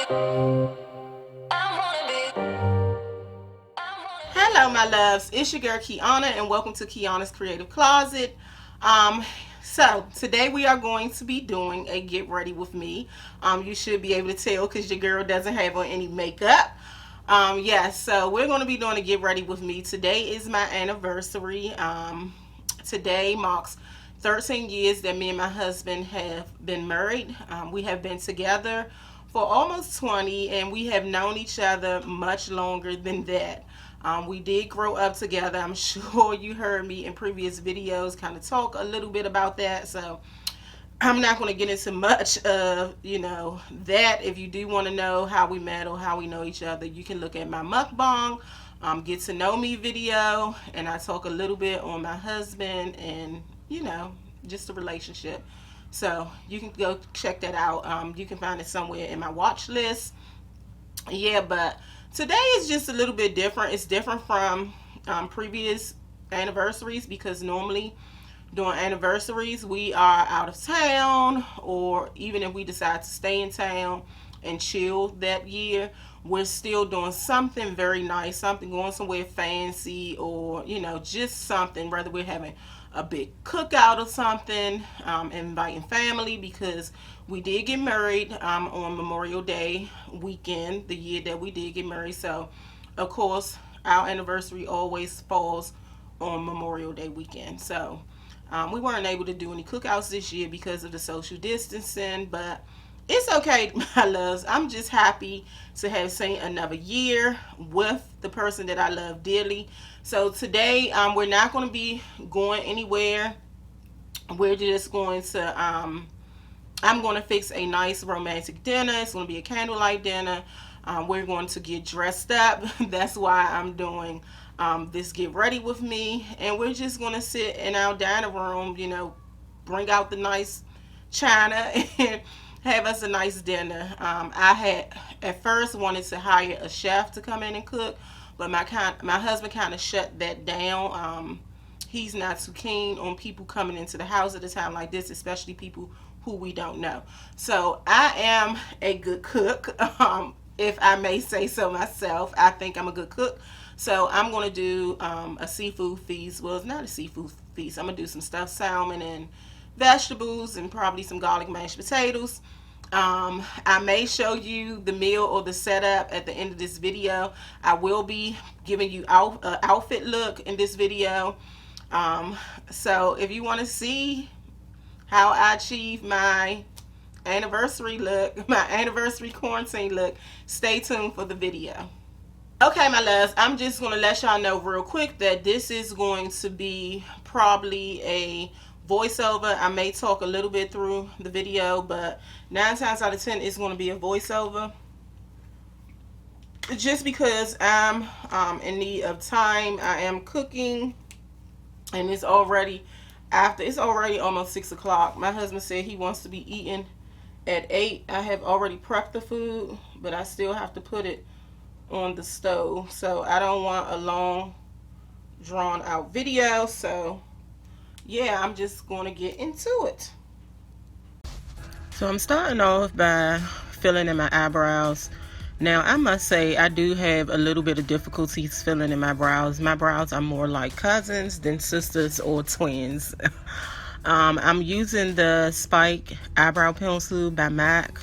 Hello, my loves. It's your girl Kiana, and welcome to Kiana's Creative Closet. So today we are going to be doing a get ready with me. You should be able to tell because your girl doesn't have on any makeup. Yes, so we're going to be doing a get ready with me. Today is my anniversary. Today marks 13 years that me and my husband have been married. We have been together for almost 20, and we have known each other much longer than that. We did grow up together. I'm sure you heard me in previous videos kind of talk a little bit about that. So I'm not going to get into much of, that. If you do want to know how we met or how we know each other, you can look at my mukbang, get to know me video, and I talk a little bit on my husband and, just the relationship. So you can go check that out. You can find it somewhere in my watch list. Yeah, but today is just a little bit different. It's different from previous anniversaries because normally during anniversaries we are out of town, or even if we decide to stay in town and chill that year, we're still doing something very nice, something going somewhere fancy, or just something, whether we're having a big cookout or something, inviting family, because we did get married on Memorial Day weekend, the year that we did get married. So of course our anniversary always falls on Memorial Day weekend. So we weren't able to do any cookouts this year because of the social distancing, but it's okay, my loves. I'm just happy to have seen another year with the person that I love dearly. So today, we're not going to be going anywhere. We're just going to, I'm going to fix a nice romantic dinner. It's going to be a candlelight dinner. We're going to get dressed up. That's why I'm doing this get ready with me. And we're just going to sit in our dining room, bring out the nice china and have us a nice dinner. I had at first wanted to hire a chef to come in and cook, but my husband kind of shut that down. He's not too keen on people coming into the house at a time like this, especially people who we don't know. So I am a good cook, if I may say so myself. I think I'm a good cook. So I'm going to do a seafood feast. Well, it's not a seafood feast. I'm going to do some stuffed salmon and vegetables and probably some garlic mashed potatoes. I may show you the meal or the setup at the end of this video. I will be giving you outfit look in this video. So if you want to see how I achieve my anniversary look, my anniversary quarantine look, stay tuned for the video. Okay, my loves, I'm just going to let y'all know real quick that this is going to be probably a voiceover. I may talk a little bit through the video, but 9 times out of 10 it's going to be a voiceover, just because I'm in need of time. I am cooking, and it's already almost 6 o'clock. My husband said he wants to be eating at 8. I have already prepped the food, but I still have to put it on the stove, so I don't want a long drawn out video. So yeah, I'm just going to get into it. So I'm starting off by filling in my eyebrows. Now I must say I do have a little bit of difficulties filling in my brows. My brows are more like cousins than sisters or twins. I'm using the Spike eyebrow pencil by MAC,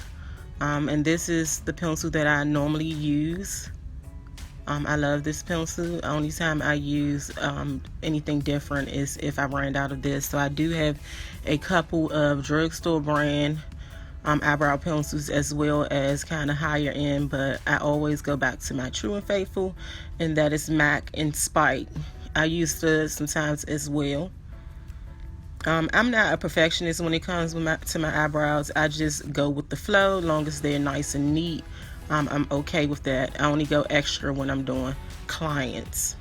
and this is the pencil that I normally use. I love this pencil. The only time I use anything different is if I ran out of this. So I do have a couple of drugstore brand eyebrow pencils, as well as kind of higher end, but I always go back to my true and faithful, and that is MAC and Spike. I use those sometimes as well. I'm not a perfectionist when it comes to my eyebrows. I just go with the flow. As long as they're nice and neat, I'm okay with that. I only go extra when I'm doing clients.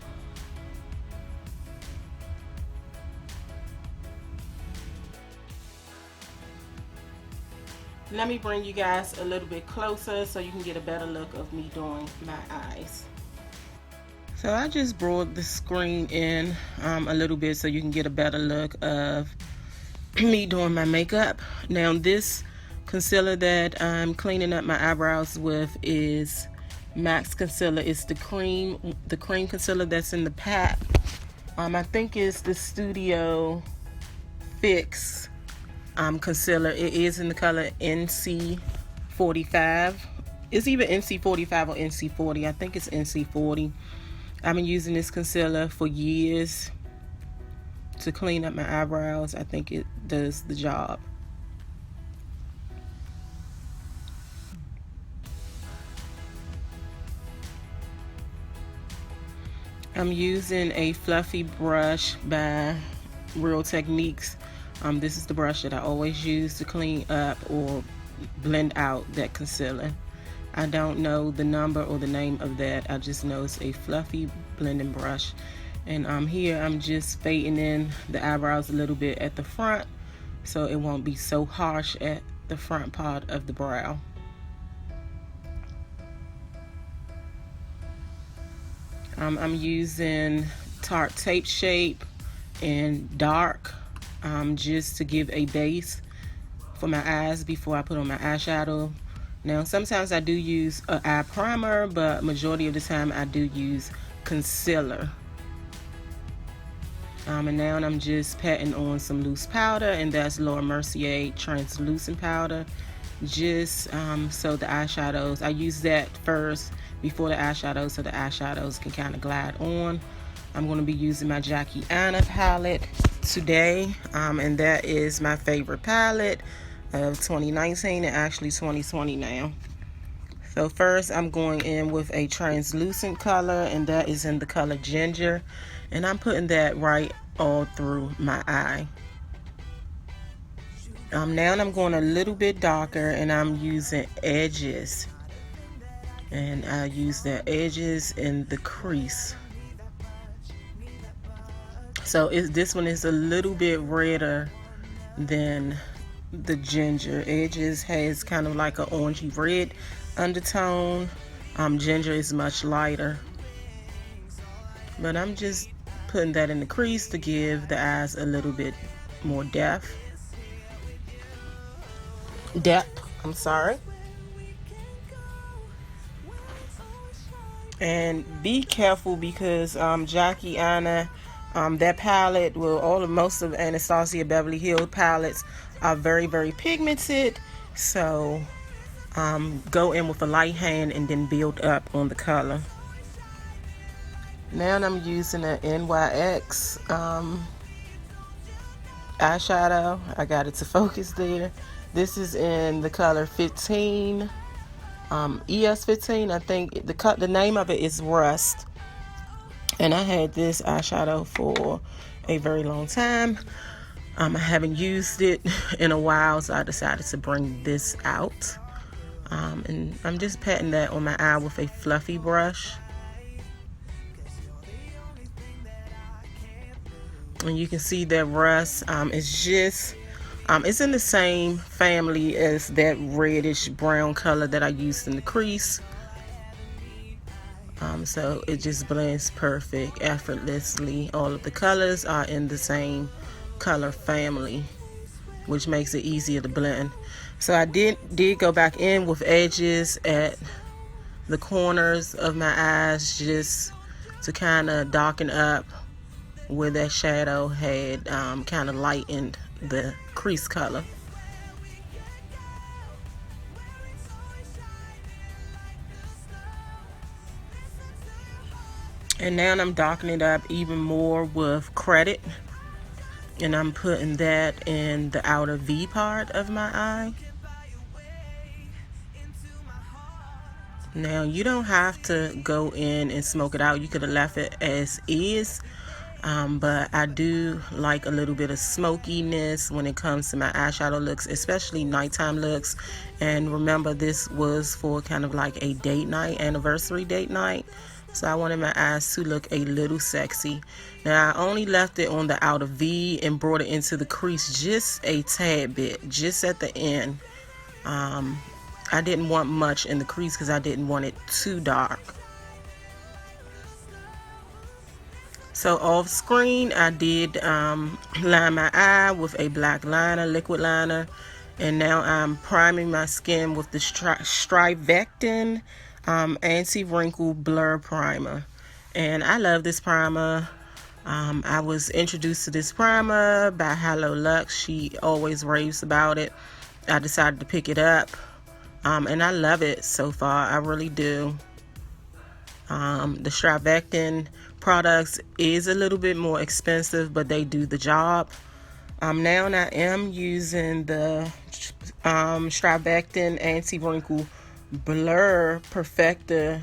Let me bring you guys a little bit closer so you can get a better look of me doing my eyes. So I just brought the screen in a little bit so you can get a better look of me doing my makeup. Now this concealer that I'm cleaning up my eyebrows with is MAC's concealer. It's the cream concealer that's in the pack. I think it's the Studio Fix concealer. It is in the color NC45. It's either NC45 or NC40. I think it's NC40. I've been using this concealer for years to clean up my eyebrows. I think it does the job. I'm using a fluffy brush by Real Techniques. This is the brush that I always use to clean up or blend out that concealer. I don't know the number or the name of that. I just know it's a fluffy blending brush. And here I'm just fading in the eyebrows a little bit at the front so it won't be so harsh at the front part of the brow. I'm using Tarte Tape Shape in dark just to give a base for my eyes before I put on my eyeshadow. Now sometimes I do use an eye primer, but majority of the time I do use concealer. And now I'm just patting on some loose powder, and that's Laura Mercier translucent powder, just so the eyeshadows, I use that first before the eyeshadows so the eyeshadows can kind of glide on. I'm going to be using my Kianaskreativekloset palette today, and that is my favorite palette of 2019 and actually 2020 now. So first I'm going in with a translucent color, and that is in the color Ginger, and I'm putting that right all through my eye. Now I'm going a little bit darker, and I'm using edges, and I use the edges in the crease. So this one is a little bit redder than the Ginger. Edges has kind of like an orangey red undertone. Ginger is much lighter, but I'm just putting that in the crease to give the eyes a little bit more depth. I'm sorry. And be careful because Kiana, that palette will most of Anastasia Beverly Hills palettes are very, very pigmented. So go in with a light hand and then build up on the color. Now I'm using an NYX eyeshadow. I got it to focus there. This is in the color 15, ES15. I think the name of it is Rust. And I had this eyeshadow for a very long time. I haven't used it in a while, so I decided to bring this out. And I'm just patting that on my eye with a fluffy brush. And you can see that Rust is just, it's in the same family as that reddish brown color that I used in the crease. So it just blends perfect, effortlessly. All of the colors are in the same color family, which makes it easier to blend. So I did go back in with edges at the corners of my eyes just to kind of darken up where that shadow had kind of lightened the crease color. And now I'm darkening it up even more with Credit, and I'm putting that in the outer V part of my eye. Now you don't have to go in and smoke it out. You could have left it as is, but I do like a little bit of smokiness when it comes to my eyeshadow looks, especially nighttime looks. And remember, this was for kind of like a date night, anniversary date night. So I wanted my eyes to look a little sexy. Now I only left it on the outer V and brought it into the crease just a tad bit, just at the end. I didn't want much in the crease because I didn't want it too dark. So off screen I did line my eye with a black liner, liquid liner, And now I'm priming my skin with the Strivectin Anti-Wrinkle Blur Primer. And I love this primer. I was introduced to this primer by Hello Lux. She always raves about it. I decided to pick it up. And I love it so far. I really do. The Strivectin products is a little bit more expensive, but they do the job. Now I am using the Strivectin Anti-Wrinkle Blur Perfector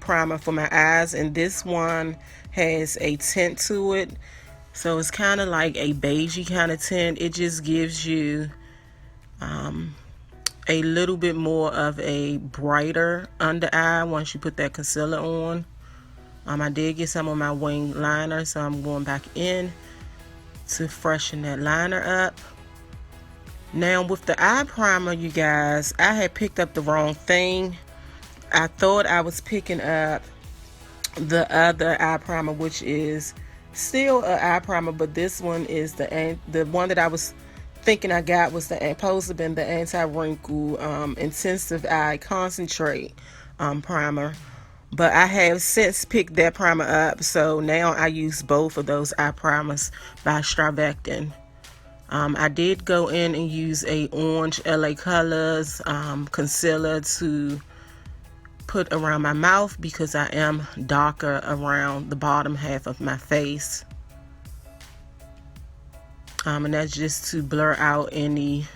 primer for my eyes, and this one has a tint to it, so it's kind of like a beigey kind of tint. It just gives you a little bit more of a brighter under eye once you put that concealer on. I did get some on my wing liner, so I'm going back in to freshen that liner up. Now with the eye primer, you guys, I had picked up the wrong thing. I thought I was picking up the other eye primer, which is still an eye primer, but this one is the one that I was thinking I got was supposed to have been the anti-wrinkle intensive eye concentrate primer. But I have since picked that primer up, so now I use both of those eye primers by Strivectin. I did go in and use a orange LA Colors concealer to put around my mouth because I am darker around the bottom half of my face. And that's just to blur out any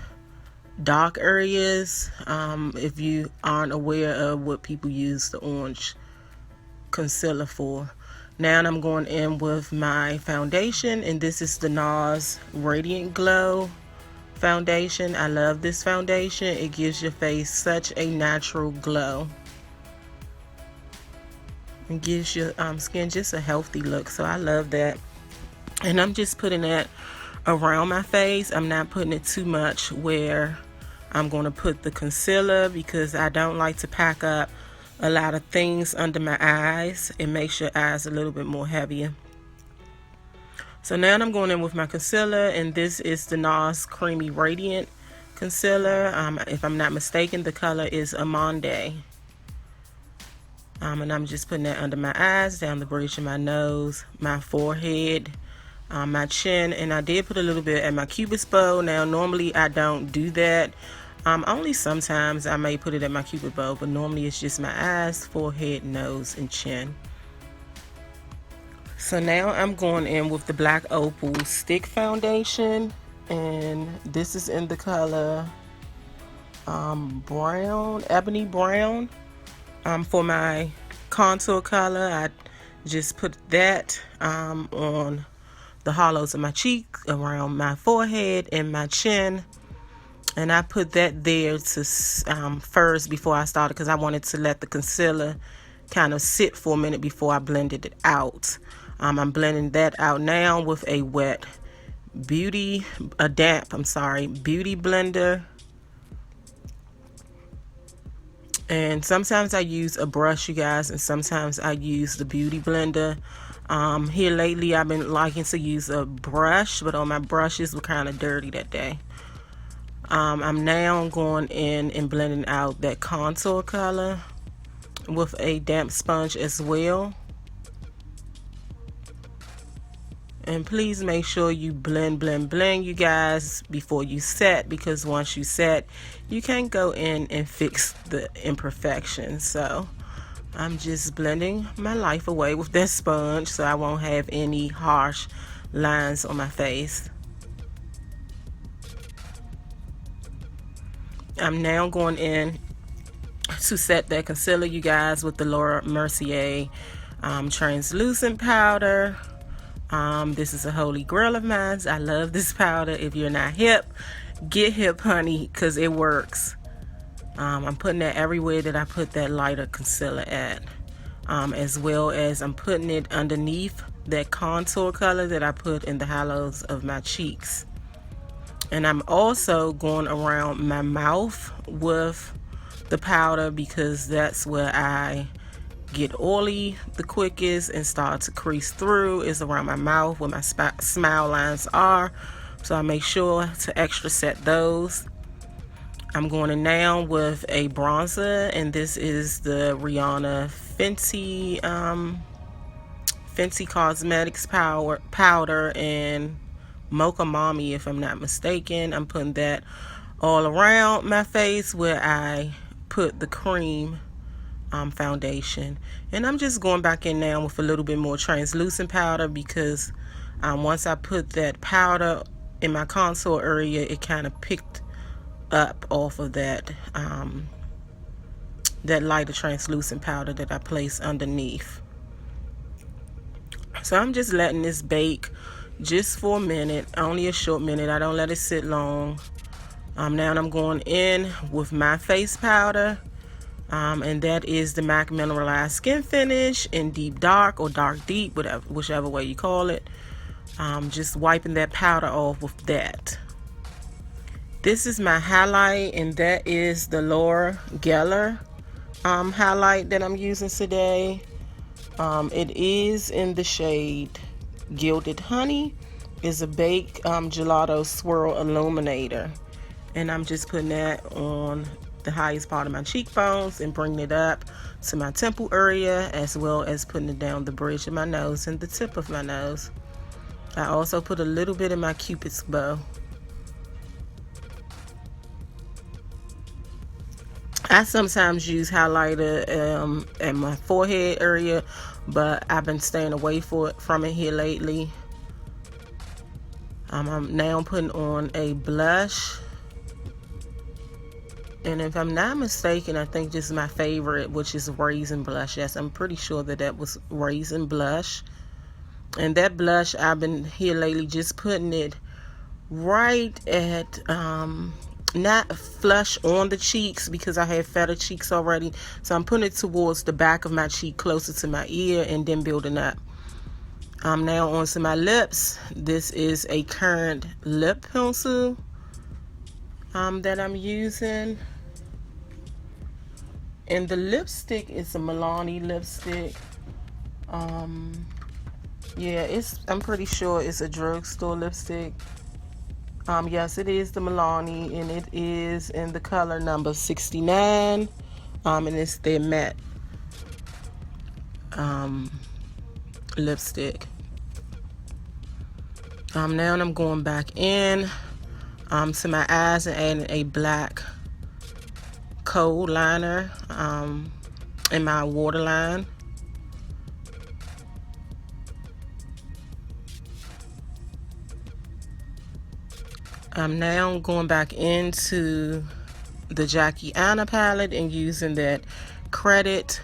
dark areas. If you aren't aware of what people use the orange concealer for. Now I'm going in with my foundation, and this is the NARS Radiant Glow foundation. I love this foundation. It gives your face such a natural glow. It gives your skin just a healthy look, so I love that. And I'm just putting that around my face. I'm not putting it too much where I'm going to put the concealer, because I don't like to pack up a lot of things under my eyes. It makes your eyes a little bit more heavier. So now I'm going in with my concealer, and this is the NARS Creamy Radiant Concealer. If I'm not mistaken, the color is Amande. And I'm just putting that under my eyes, down the bridge of my nose, my forehead, my chin, and I did put a little bit at my cupid's bow. Now normally I don't do that. Only sometimes I may put it at my cupid bow, but normally it's just my eyes, forehead, nose, and chin. So now I'm going in with the Black Opal Stick Foundation, and this is in the color brown, ebony brown. For my contour color, I just put that on the hollows of my cheek, around my forehead and my chin. And I put that there to first before I started, because I wanted to let the concealer kind of sit for a minute before I blended it out. I'm blending that out now with a beauty blender. And sometimes I use a brush, you guys, and sometimes I use the beauty blender. Here lately I've been liking to use a brush, but all my brushes were kind of dirty that day. I'm now going in and blending out that contour color with a damp sponge as well. And please make sure you blend, you guys, before you set, because once you set, you can't go in and fix the imperfections. So I'm just blending my life away with that sponge so I won't have any harsh lines on my face. I'm now going in to set that concealer, you guys, with the Laura Mercier translucent powder. This is a holy grail of mine. I love this powder. If you're not hip, get hip, honey, because it works. I'm putting that everywhere that I put that lighter concealer at, as well as I'm putting it underneath that contour color that I put in the hollows of my cheeks. And I'm also going around my mouth with the powder, because that's where I get oily the quickest and start to crease through, is around my mouth where my smile lines are. So I make sure to extra set those. I'm going in now with a bronzer, and this is the Rihanna Fenty Cosmetics powder and Mocha Mommy, if I'm not mistaken. I'm putting that all around my face where I put the cream foundation. And I'm just going back in now with a little bit more translucent powder, because once I put that powder in my contour area, it kind of picked up off of that that lighter translucent powder that I placed underneath. So I'm just letting this bake just for a minute, only a short minute. I don't let it sit long. Now I'm going in with my face powder, and that is the MAC Mineralized Skin Finish in Deep Dark or Dark Deep, whichever way you call it. Just wiping that powder off with that. This is my highlight, and that is the Laura Geller highlight that I'm using today. It is in the shade Gilded Honey. It's a baked gelato swirl illuminator, and I'm just putting that on the highest part of my cheekbones and bringing it up to my temple area, as well as putting it down the bridge of my nose and the tip of my nose. I also put a little bit in my Cupid's bow. I sometimes use highlighter at my forehead area, but I've been staying away from it here lately. I'm now putting on a blush, and if I'm not mistaken, I think this is my favorite, which is Raisin Blush. Yes, I'm pretty sure that was Raisin Blush. And that blush, I've been here lately just putting it right at not flush on the cheeks, because I have fatter cheeks already. So I'm putting it towards the back of my cheek, closer to my ear, and then building up. Now onto my lips. This is a current lip pencil that I'm using. And the lipstick is a Milani lipstick. Yeah, I'm pretty sure it's a drugstore lipstick. Yes, it is the Milani, and it is in the color number 69. And it's their matte lipstick. Now I'm going back in to my eyes and adding a black cold liner in my waterline. I'm now going back into the Kianaskreativekloset palette and using that credit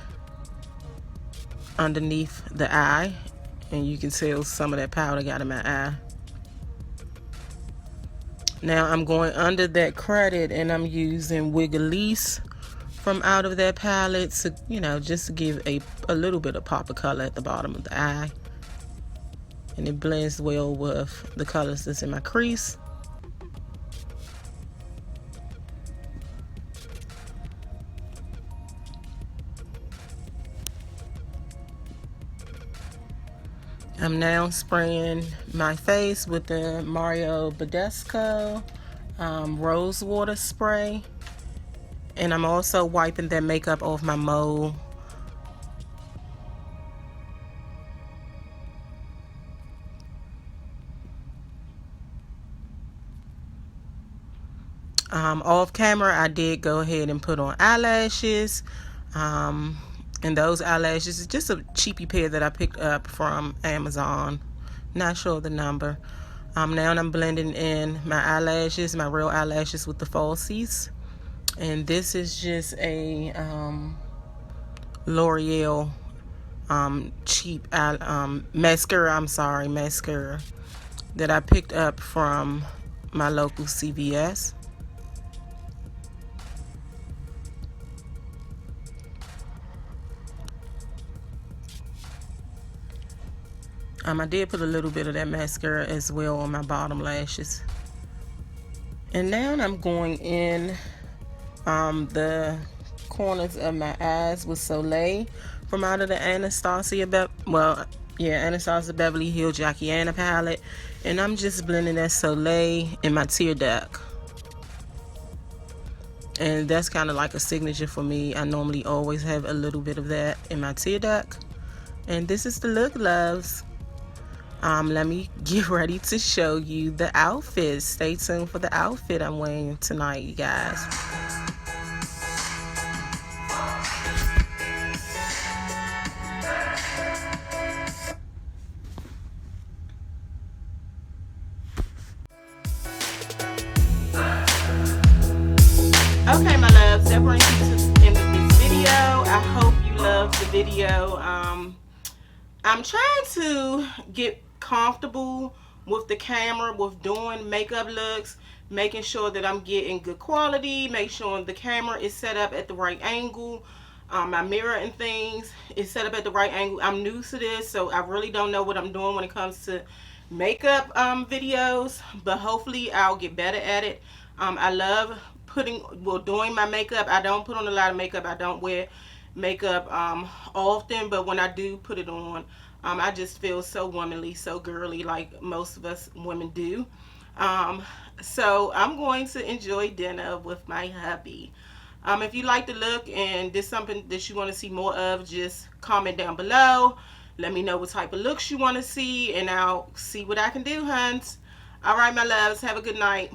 underneath the eye, and you can tell some of that powder got in my eye. Now I'm going under that credit, and I'm using Wigglelease from out of that palette to, just to give a little bit of pop of color at the bottom of the eye, and it blends well with the colors that's in my crease. I'm now spraying my face with the Mario Badescu Rose Water Spray. And I'm also wiping that makeup off my mole. Off camera, I did go ahead and put on eyelashes. And those eyelashes is just a cheapy pair that I picked up from Amazon. Not sure the number. Now I'm blending in my eyelashes, my real eyelashes, with the falsies. And this is just a L'Oreal cheap mascara, mascara that I picked up from my local CVS. I did put a little bit of that mascara as well on my bottom lashes. And now I'm going in the corners of my eyes with Soleil from out of the Anastasia, Yeah, Anastasia Beverly Hills Jackiana palette. And I'm just blending that Soleil in my tear duct. And that's kind of like a signature for me. I normally always have a little bit of that in my tear duct. And this is the look, loves. Let me get ready to show you the outfit. Stay tuned for the outfit I'm wearing tonight, you guys. Okay, my loves, that brings you to the end of this video. I hope you loved the video. I'm trying to get comfortable with the camera, with doing makeup looks, making sure that I'm getting good quality, make sure the camera is set up at the right angle. My mirror and things is set up at the right angle. I'm new to this, so I really don't know what I'm doing when it comes to makeup videos, but hopefully I'll get better at it. I love doing my makeup. I don't put on a lot of makeup. I don't wear makeup often, but when I do put it on, I just feel so womanly, so girly, like most of us women do. So I'm going to enjoy dinner with my hubby. If you like the look and there's something that you want to see more of, just comment down below. Let me know what type of looks you want to see, and I'll see what I can do, huns. All right, my loves, have a good night.